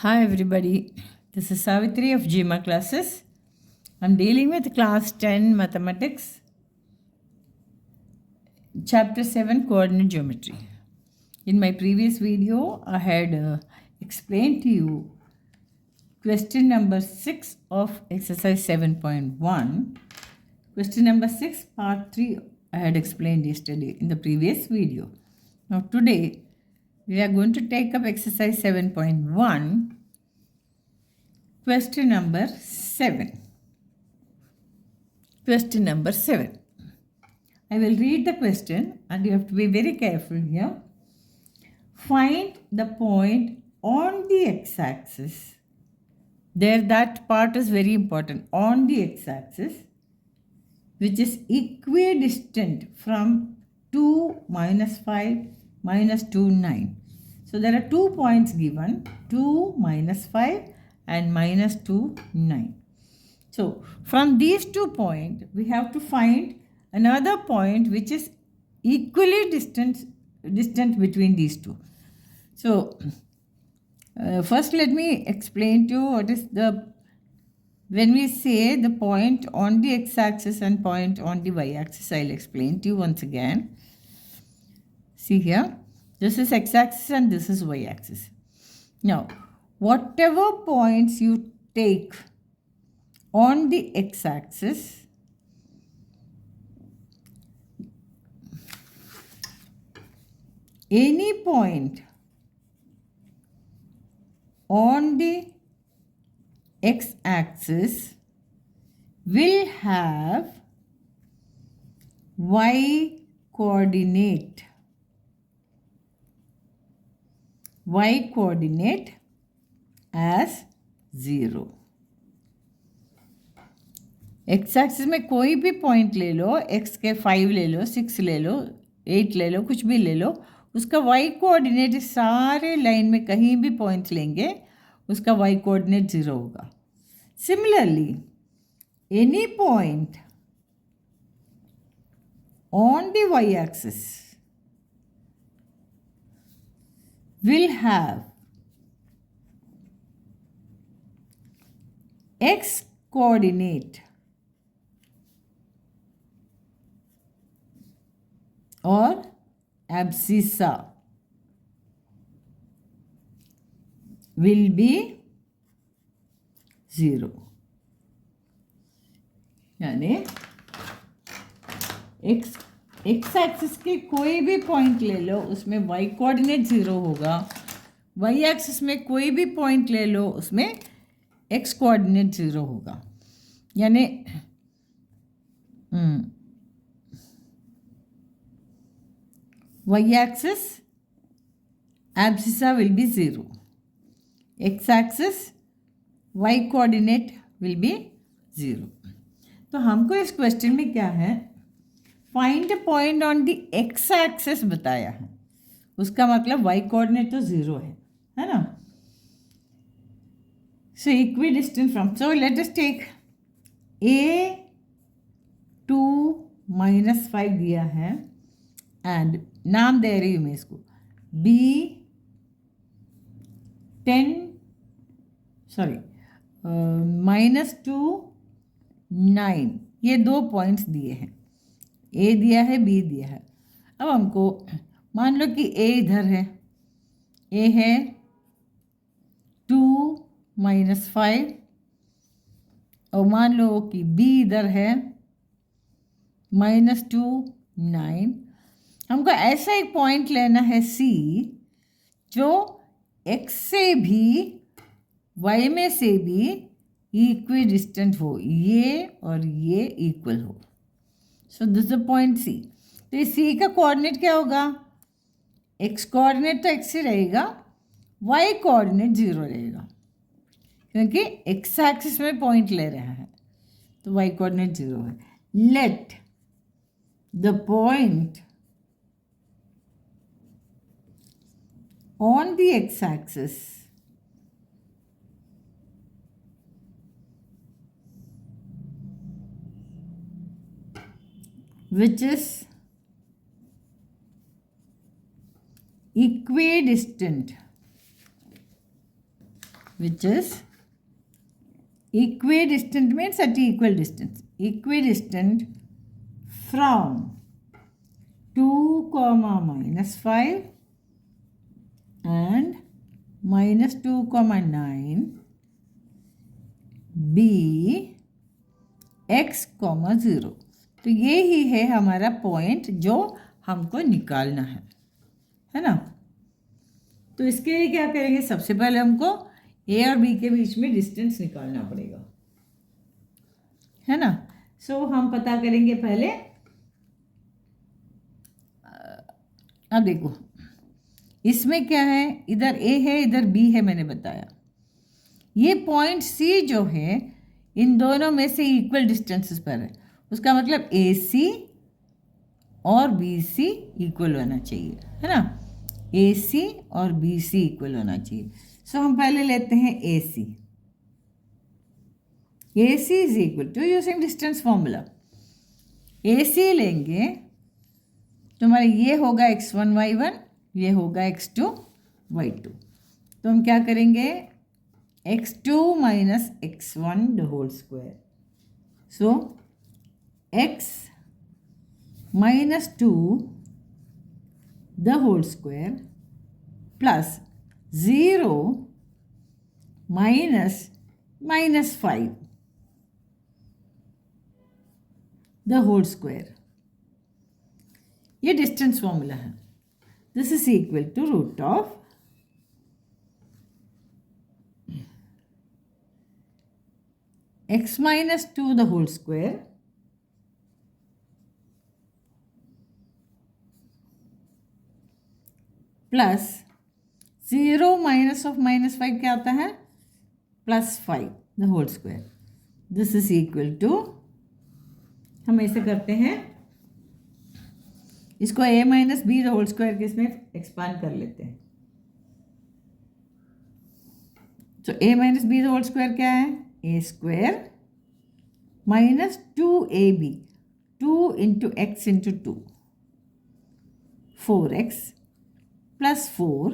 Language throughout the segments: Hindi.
Hi everybody, this is Savitri of GMA classes. I'm dealing with class 10 mathematics, chapter 7 coordinate geometry. In my previous video, I had explained to you question number 6 of exercise 7.1. Question number 6, part 3, I had explained yesterday in the previous video. Now today, we are going to take up exercise 7.1. Question number 7. Question number 7. I will read the question and you have to be very careful here. Find the point on the x-axis. There, that part is very important. On the x-axis, which is equidistant from 2, -5, -2, 9. So there are 2 points given, 2, -5 and -2, 9. So from these 2 points, we have to find another point which is equally distant between these two. So first let me explain to you what is when we say the point on the x-axis and point on the y-axis, I'll explain to you once again. See here, this is x-axis and this is y-axis. Now, whatever points you take on the x-axis, any point on the x-axis will have y coordinate as 0. X axis में कोई भी पॉइंट ले लो, एक्स के 5 ले लो, 6 ले लो, 8 ले लो, कुछ भी ले लो, उसका वाई कोऑर्डिनेट सारे लाइन में कहीं भी पॉइंट्स लेंगे, उसका वाई कोऑर्डिनेट 0 होगा. Similarly any point on the y axis will have x coordinate or abscissa will be 0. यानी x एक्सिस के कोई भी पॉइंट ले लो, उसमें y कोऑर्डिनेट 0 होगा. y एक्सिस में कोई भी पॉइंट ले लो, उसमें x कोऑर्डिनेट 0 होगा. यानी y axis abscissa will be 0. x axis y coordinate will be 0. तो हमको इस क्वेश्चन में क्या है, find a point on the x axis बताया है. उसका मतलब वाई कोऑर्डिनेट तो 0 है ना. So equidistant from, so let us take a 2 -5 दिया है एंड नाम दे रही हूँ मैं इसको b 10 -2 9. ये 2 पॉइंट्स दिए हैं, ए दिया है, बी दिया है. अब हमको मान लो कि ए इधर है, ए है 2 -5 और मान लो कि बी इधर है -2 9. हमको ऐसा एक पॉइंट लेना है सी जो एक्स से भी वाई में से भी इक्विडिस्टेंट हो, ये और ये इक्वल हो. So this the point C. तो इस सी का कोऑर्डिनेट क्या होगा, एक्स कोऑर्डिनेट तो एक्स ही रहेगा, वाई कोऑर्डिनेट 0 रहेगा, क्योंकि एक्स एक्सिस में पॉइंट ले रहा है, तो वाई कोऑर्डिनेट 0 है. Let the point on the x axis which is equidistant which is equidistant means at equal distance. Equidistant from 2 comma minus 5 and minus 2 comma 9 b x comma 0. तो ये ही है हमारा पॉइंट जो हमको निकालना है ना. तो इसके लिए क्या करेंगे, सबसे पहले हमको ए और बी के बीच में डिस्टेंस निकालना पड़ेगा, है ना. सो हम पता करेंगे पहले. अब देखो इसमें क्या है, इधर ए है इधर बी है, मैंने बताया. ये पॉइंट सी जो है इन दोनों में से इक्वल डिस्टेंसेस पर है. उसका मतलब ए सी और बी सी इक्वल होना चाहिए, है ना. ए सी और बी सी इक्वल होना चाहिए. सो हम पहले लेते हैं A C. A C is equal to, using distance formula, A C लेंगे तो हमारा ये होगा x1 y1, ये होगा x2 y2. तो हम क्या करेंगे, x2 minus x1 the whole square. So x minus 2 the whole square plus 0 minus minus 5 the whole square. ये डिस्टेंस फॉर्मूला है. This is equal to root of x minus 2 the whole square plus 0 minus of minus 5 क्या आता है, plus 5 the whole square. This is equal to, हम ऐसे करते हैं इसको a minus b the whole square के इसमें एक्सपांड कर लेते हैं. तो a minus b the whole square क्या है, a square minus 2ab, 2 into x into 2, 4x plus 4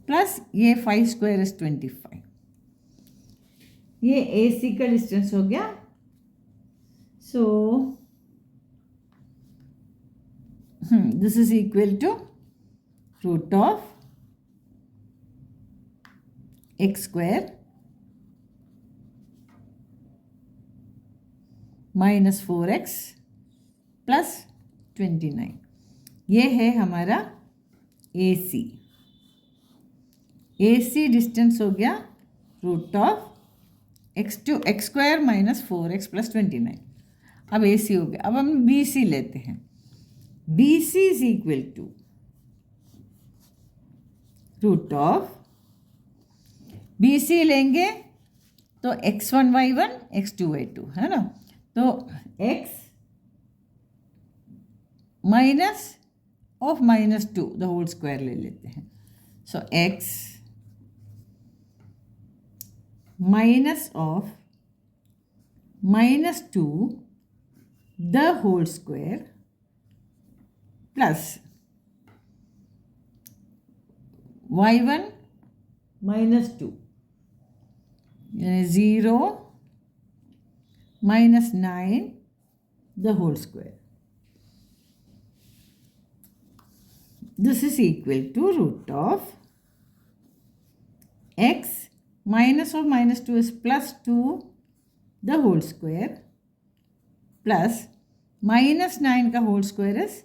plus ये 5 स्क्वायर इज 25. ये ए सी का डिस्टेंस हो गया. सो this is equal to root of x square minus 4x plus 29. ये है हमारा AC. AC डिस्टेंस हो गया root of x square minus 4x plus 29. अब AC हो गया. अब हम BC लेते हैं. BC is equal to root of, BC लेंगे तो x1 y1 x2 y2, है ना. तो x minus of minus 2 the whole square ले लेते हैं. So x minus of minus 2 the whole square plus y1 minus 2 यानी 0 minus 9 the whole square. This is equal to root of x minus of minus 2 is plus 2 the whole square plus minus 9 का whole square is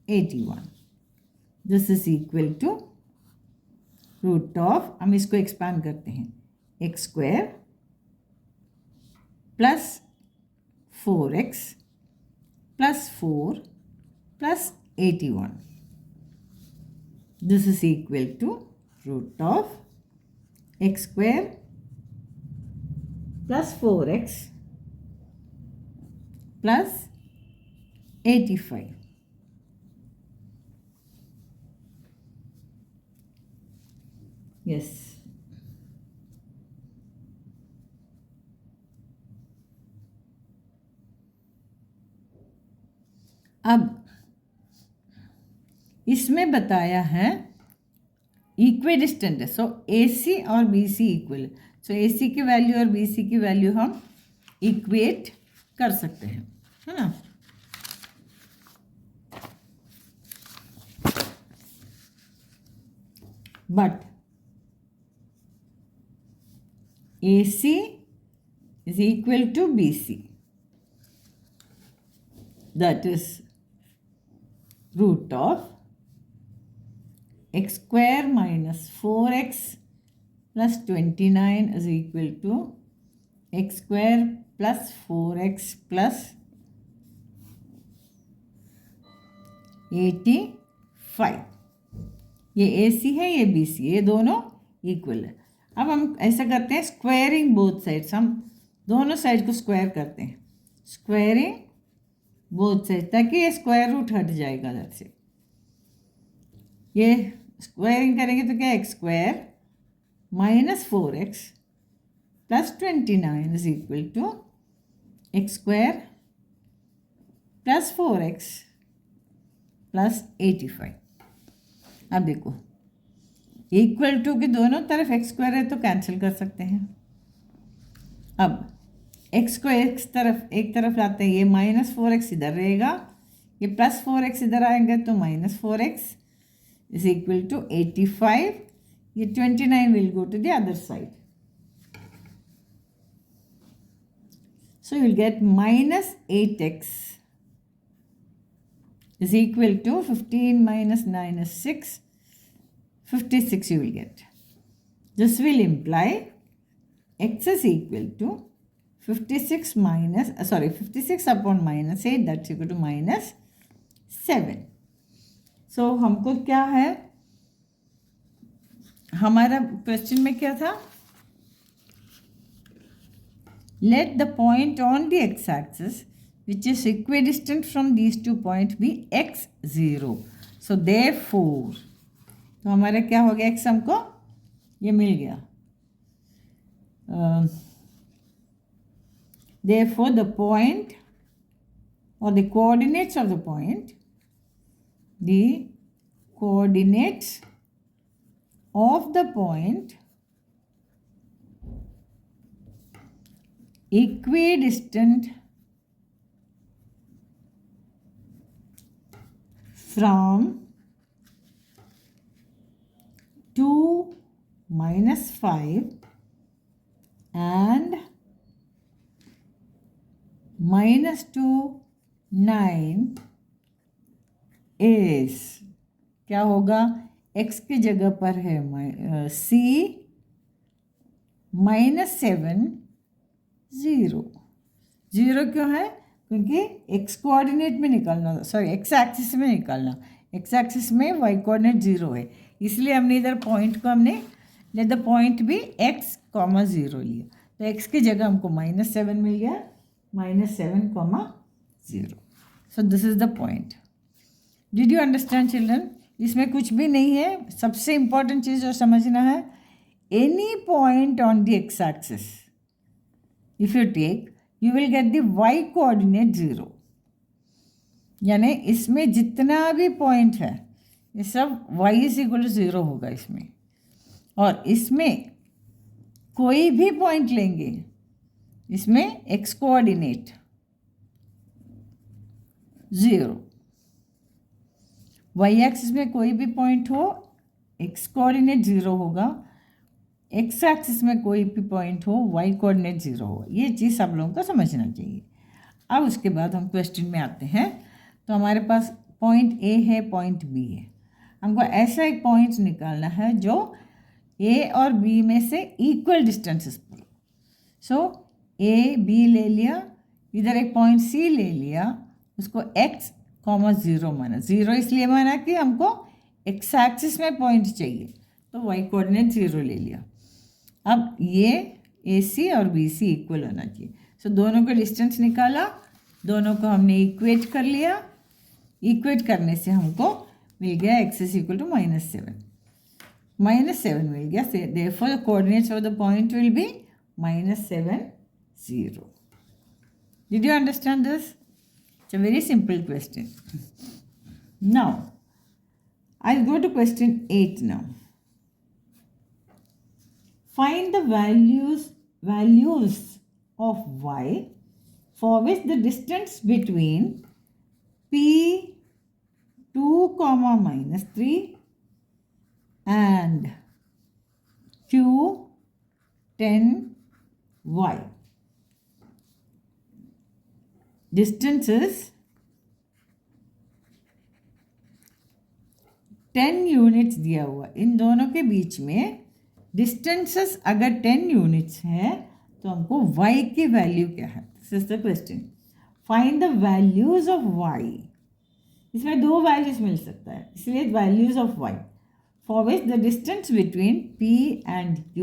81. This is equal to root of, हम इसको एक्सपांड करते हैं, x square plus 4x plus 4 plus 81. This is equal to root of x square plus 4x plus 85. Yes. अब इसमें बताया है इक्वे डिस्टेंट है, सो ए सी और बी सी इक्वल है। सो ए सी की वैल्यू और बी सी की वैल्यू हम इक्वेट कर सकते हैं, है ना। But A C is equal to BC, that is root of x square minus 4x plus 29 is equal to x square plus 4x plus 85। ये AC है, ये BC, ये दोनों इक्वल है। अब हम ऐसा करते हैं, स्क्वायरिंग बोथ साइड्स, हम दोनों साइड को स्क्वायर करते हैं, स्क्वायरिंग बोथ साइड, ताकि ये स्क्वायर रूट हट जाएगा इधर से। ये स्क्वायरिंग करेंगे तो क्या, x square minus 4x plus 29 is equal to x square plus 4x plus 85। अब देखो, इक्वल टू के दोनों तरफ एक्स स्क्वायर है तो कैंसिल कर सकते हैं। अब एक्स को एक तरफ लाते हैं, ये माइनस 4x इधर रहेगा, ये प्लस 4x इधर आएंगे तो minus 4x is equal to 85। ये 29 will go to the other side, so you will get minus 8x is equal to 15 minus 9 is 6, 56 you will get. This will imply x is equal to 56 minus 56 upon minus 8, that's equal to minus 7. So हमको क्या है, हमारा क्वेश्चन में क्या था, let the point on the x-axis which is equidistant from these two points be x0. So therefore, तो हमारा क्या हो गया, x हमको ये मिल गया। Therefore the point or the coordinates of the point, the coordinates of the point equidistant from 2, minus 5 and minus 2, 9 is क्या होगा, x की जगह पर है c माइनस 7 0। 0 क्यों है, क्योंकि x कोऑर्डिनेट में निकालना, सॉरी एक्स एक्सिस में निकालना, एक्स एक्सिस में y कोऑर्डिनेट 0 है, इसलिए हमने इधर पॉइंट को हमने लेट द पॉइंट भी x, 0 लिया, तो x की जगह हमको माइनस 7 मिल गया, minus 7, 0। So this is the point. Did you understand children? इसमें कुछ भी नहीं है, सबसे इंपॉर्टेंट चीज़ जो समझना है, any point on the x axis if you take, you will get the y coordinate 0, यानी इसमें जितना भी पॉइंट है ये सब y इज इक्वल टू 0 होगा इसमें, और इसमें कोई भी पॉइंट लेंगे, इसमें x कोऑर्डिनेट 0, y एक्सिस में कोई भी पॉइंट हो x कोऑर्डिनेट 0 होगा, एक्स एक्सिस में कोई भी पॉइंट हो वाई कोऑर्डिनेट 0 हो, ये चीज़ सब लोगों को समझना चाहिए। अब उसके बाद हम क्वेश्चन में आते हैं, तो हमारे पास पॉइंट ए है, पॉइंट बी है, हमको ऐसा एक पॉइंट निकालना है जो ए और बी में से इक्वल डिस्टेंसेस पर। सो ए बी ले लिया, इधर एक पॉइंट सी ले लिया, उसको x, 0 माना। 0 इसलिए माना कि हमको एक्स एक्सिस में पॉइंट चाहिए, तो वाई कोऑर्डिनेट 0 ले लिया। अब ये ए सी और बी सी इक्वल होना चाहिए, सो दोनों का डिस्टेंस निकाला, दोनों को हमने इक्वेट कर लिया, इक्वेट करने से हमको मिल गया x is equal to minus 7 मिल गया, therefore the coordinates of the point will be -7, 0। Did you understand this? It's a very simple question. Now I will go to question 8 now. Find the values of y for which the distance between p 2 comma minus 3 and q 10 y. Distances 10 units दिया हुआ, इन दोनों के बीच में डिस्टेंसेस अगर 10 यूनिट्स हैं तो हमको y की वैल्यू क्या है, this is the question. Find the values of y. इसमें दो वैल्यूज मिल सकता है, इसलिए values of y for which the distance between p and q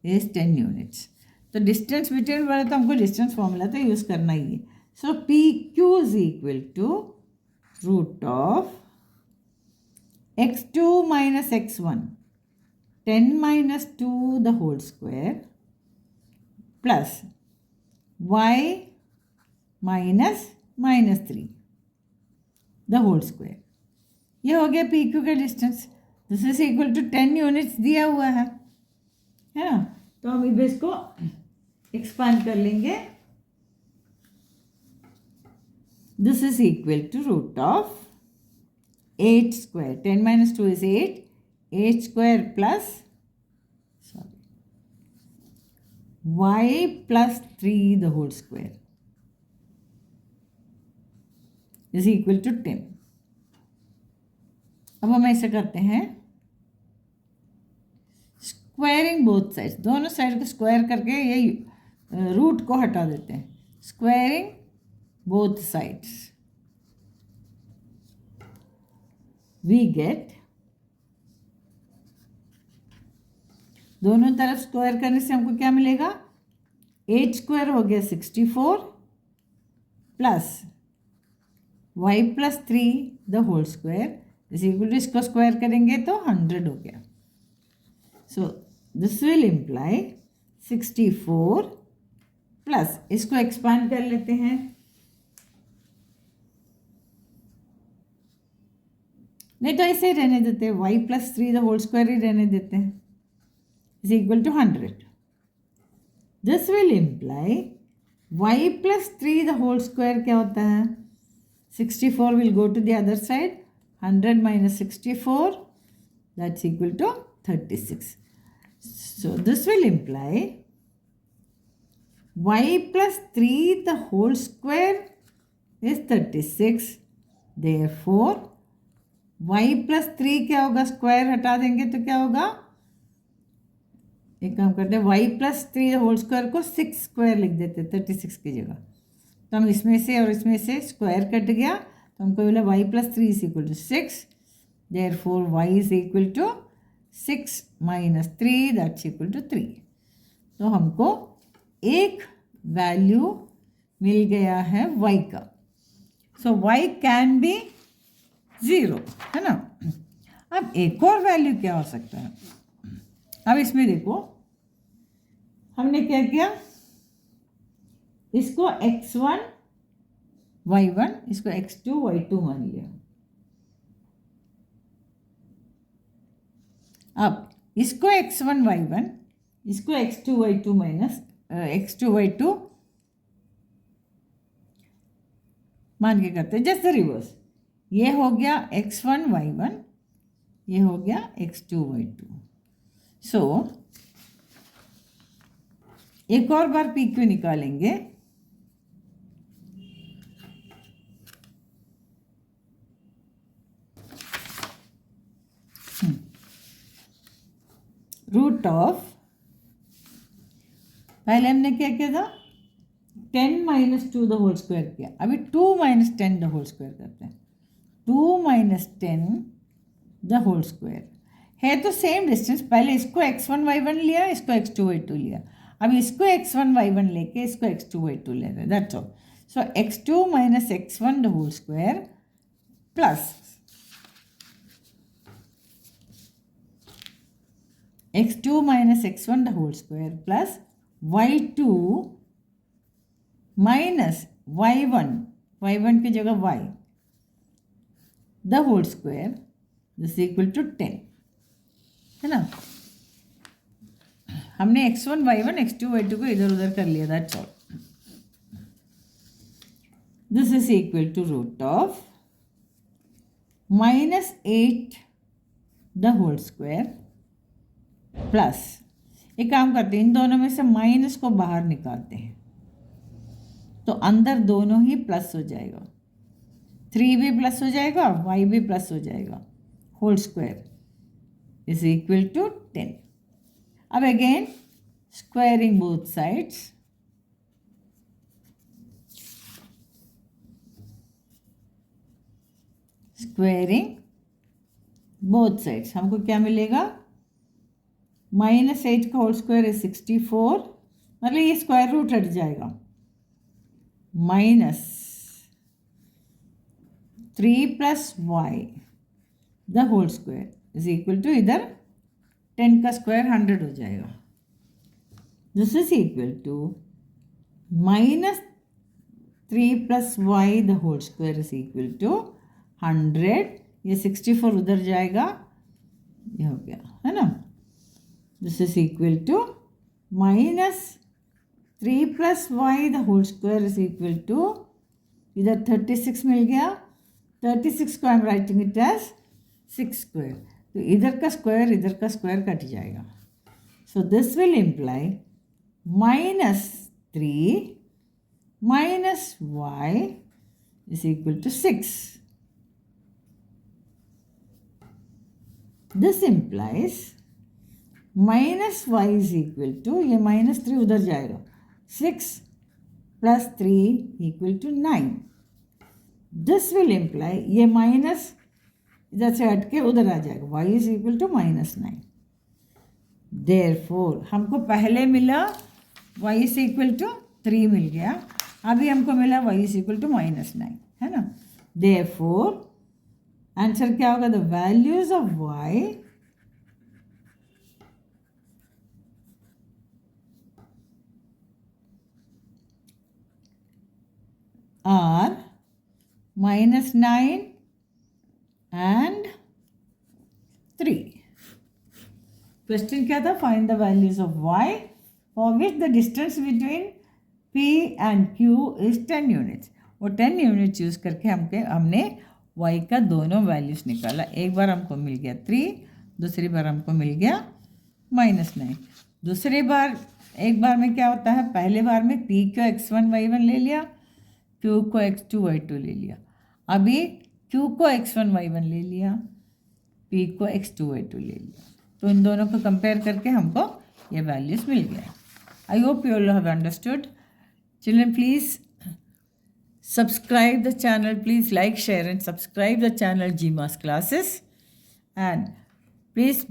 is 10 units. तो डिस्टेंस बिटवीन वाला तो हमको डिस्टेंस फॉर्मूला तो यूज़ करना ही है. So P Q is equal to root of x2 minus x1 10 minus 2 the whole square plus y minus minus 3 the whole square. ये हो गया पी क्यू का डिस्टेंस. This is equal to 10 units दिया हुआ है ना. तो हम अब इसको एक्सपांड कर लेंगे. This is equal to root of 8 square, 10 minus 2 is 8, 8 square plus y plus 3 the whole square is equal to 10. अब हम ऐसे करते हैं, स्क्वायरिंग बोथ साइड्स, दोनों साइड को स्क्वायर करके ये रूट को हटा देते हैं. Squaring both sides we get, दोनों तरफ स्क्वायर करने से हमको क्या मिलेगा, 8 स्क्वायर हो गया 64 plus y plus 3 the whole square is equal to, इसको स्क्वायर करेंगे तो 100 हो गया. So this will imply 64 plus, इसको एक्सपांड कर लेते हैं. नहीं तो ऐसे ही रहने देते हैं, y plus 3 the whole square ही रहने देते हैं, is equal to 100. This will imply y plus 3 the whole square क्या होता है, 64 will go to the other side, 100 minus 64 that's equal to 36. So this will imply y plus 3 the whole square is 36. Therefore y plus 3 क्या होगा, स्क्वायर हटा देंगे तो क्या होगा, एक काम करते हैं, y प्लस 3 होल स्क्वायर को 6 स्क्वायर लिख देते हैं 36 की जगह. तो हम इसमें से और इसमें से स्क्वायर कट गया तो हमको बोला y plus 3 is equal to 6. Therefore y is equal to 6 minus 3 that's equal to 3. तो हमको एक वैल्यू मिल गया है y का. सो y कैन बी 0, है ना. अब एक और वैल्यू क्या हो सकता है, अब इसमें देखो हमने क्या किया, इसको x1 y1, इसको x2 y2 मान लिया. अब इसको x1 y1, इसको x2 y2 minus x2 y2 मान के करते हैं, जस्ट द रिवर्स. ये हो गया x1 y1, ये हो गया x2 y2. सो एक और बार पी क्यू निकालेंगे. रूट ऑफ, पहले हमने क्या किया था, 10 माइनस 2 द होल स्क्वायर किया. अभी 2 माइनस 10 द होल स्क्वायर करते हैं. 2 माइनस 10 द होल स्क्वायर है तो सेम डिस्टेंस, पहले इसको x1 y1 लिया, इसको x2 y2 लिया. अब इसको x1 y1 लेके इसको x2 y2 ले रहे, that's all. So x2 minus x1 the whole square plus x2 minus x1 the whole square plus y2 minus y1 की जगह y the whole square this equal to 10, है ना. हमने x1 y1 x2 y2 को इधर उधर कर लिया, that's all. This is equal to root of -8 the whole square plus, एक काम करते हैं, इन दोनों में से माइनस को बाहर निकालते हैं तो अंदर दोनों ही प्लस हो जाएगा. 3 भी प्लस हो जाएगा, y भी प्लस हो जाएगा. Whole square is equal to 10. अब again squaring both sides, squaring both sides, हमको क्या मिलेगा? -8 का होल स्क्वायर इज 64, मतलब ये स्क्वायर रूट हट जाएगा. -3 + y the whole square is equal to, इधर 10 का स्क्वायर 100 हो जाएगा. This is equal to -3 + y the whole square is equal to 100. ये 64 उधर जाएगा, ये हो गया, है ना. This is equal to -3 + y the whole square is equal to, इधर 36 मिल गया. 36 को I am writing it as 6 square, तो इधर का स्क्वायर कट जाएगा. So this will imply -3 - y is equal to 6. This implies -y is equal to, ये -3 उधर जाएगा, 6 + 3 equal to 9. This will imply, ये माइनस इधर से हट के उधर आ जाएगा, y is equal to -9. Therefore हमको पहले मिला y इज इक्वल टू 3 मिल गया, अभी हमको मिला y इज इक्वल टू -9, है ना. देयरफॉर आंसर क्या होगा? The values of y are -9 and 3. Question क्या था? Find the values of y for which the distance between p and q is 10 units. वो 10 यूनिट्स यूज़ करके हमने y का दोनों वैल्यूज निकाला. एक बार हमको मिल गया 3, दूसरी बार हमको मिल गया -9. दूसरी बार, एक बार में क्या होता है, पहले बार में p को x1 y1 ले लिया, q को x2 y2 ले लिया. अभी q को x1 y1 ले लिया, p को x2 y2 ले लिया, तो इन दोनों को कंपेयर करके हमको ये वैल्यूज मिल गया. I hope you all have understood. Children please subscribe the channel, please like, share and subscribe the channel GMAS classes, and please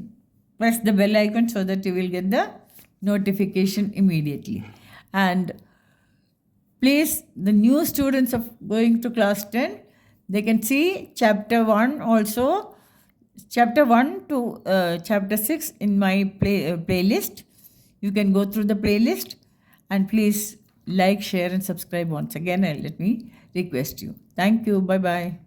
press the bell icon so that you will get the notification immediately. And please, the new students of going to class 10, they can see chapter 1 also, chapter 1 to chapter 6 in my playlist. You can go through the playlist, and please like, share and subscribe once again, and let me request you. Thank you. Bye bye.